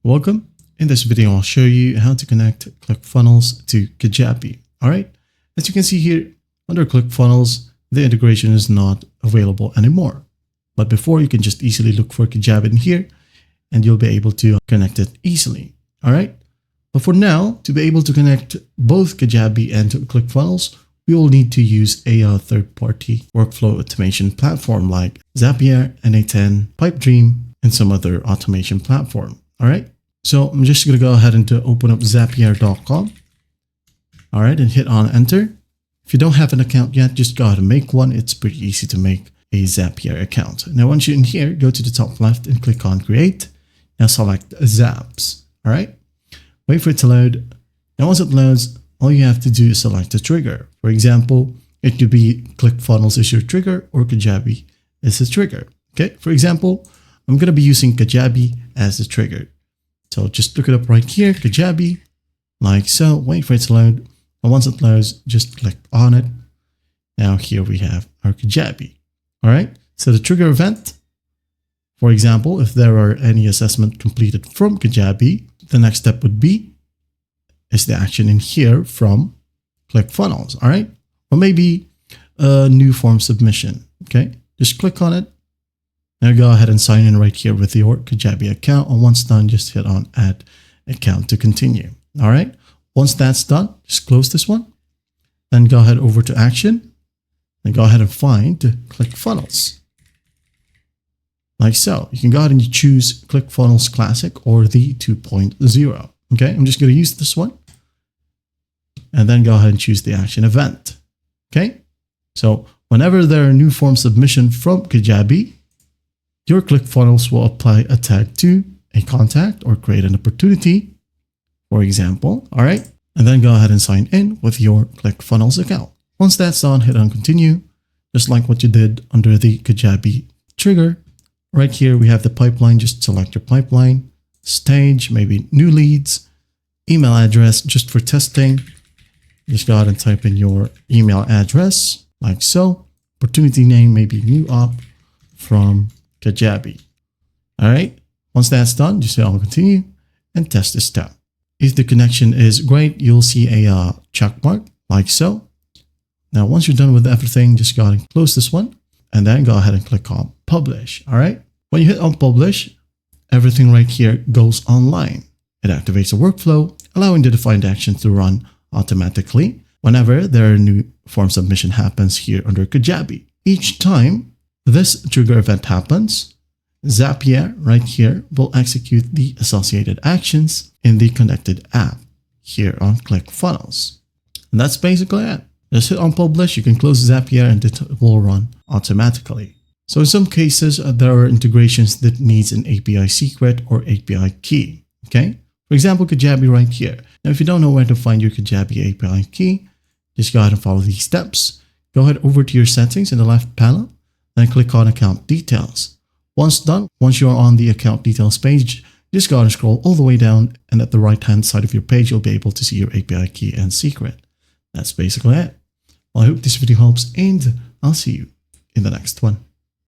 Welcome. In this video, I'll show you how to connect ClickFunnels to Kajabi. All right. As you can see here, under ClickFunnels, the integration is not available anymore. But before, you can just easily look for Kajabi in here and you'll be able to connect it easily. All right. But for now, to be able to connect both Kajabi and ClickFunnels, we will need to use a third-party workflow automation platform like Zapier, NA10, Pipedream, and some other automation platform. All right. So I'm just going to go ahead and open up zapier.com. All right, and hit on enter. If you don't have an account yet, just go ahead and make one. It's pretty easy to make a Zapier account. Now, once you're in here, go to the top left and click on create. Now select Zaps. All right, wait for it to load. Now, once it loads, all you have to do is select a trigger. For example, it could be ClickFunnels is your trigger or Kajabi is the trigger. Okay, for example, I'm going to be using Kajabi as the trigger. So just look it up right here, Kajabi, like so. Wait for it to load. And once it loads, just click on it. Now here we have our Kajabi. All right. So the trigger event, for example, if there are any assessment completed from Kajabi, the next step would be is the action in here from ClickFunnels. All right. Or maybe a new form submission. Okay. Just click on it. Now go ahead and sign in right here with your Kajabi account. And once done, just hit on add account to continue. All right. Once that's done, just close this one. Then go ahead over to action and go ahead and find ClickFunnels. Like so. You can go ahead and choose ClickFunnels Classic or the 2.0. Okay. I'm just going to use this one. And then go ahead and choose the action event. Okay. So whenever there are new form submission from Kajabi, your ClickFunnels will apply a tag to a contact or create an opportunity, for example. All right. And then go ahead and sign in with your ClickFunnels account. Once that's done, hit on continue, just like what you did under the Kajabi trigger. Right here, we have the pipeline. Just select your pipeline, stage, maybe new leads, email address, just for testing. Just go ahead and type in your email address like so. Opportunity name, maybe new op from Kajabi. All right. Once that's done, just hit on continue and test this step. If the connection is great, you'll see a check mark like so. Now, once you're done with everything, just go ahead and close this one and then go ahead and click on publish. All right. When you hit on publish, everything right here goes online. It activates a workflow, allowing the defined actions to run automatically whenever there are new form submission happens here under Kajabi. Each time this trigger event happens, Zapier right here will execute the associated actions in the connected app here on ClickFunnels. And that's basically it. Just hit on publish, you can close Zapier and it will run automatically. So in some cases, there are integrations that needs an API secret or API key. Okay. For example, Kajabi right here. Now, if you don't know where to find your Kajabi API key, just go ahead and follow these steps. Go ahead over to your settings in the left panel. Then click on account details. Once done, once you're on the account details page, just go ahead and scroll all the way down, and at the right hand side of your page, you'll be able to see your API key and secret. That's basically it. Well, I hope this video helps, and I'll see you in the next one.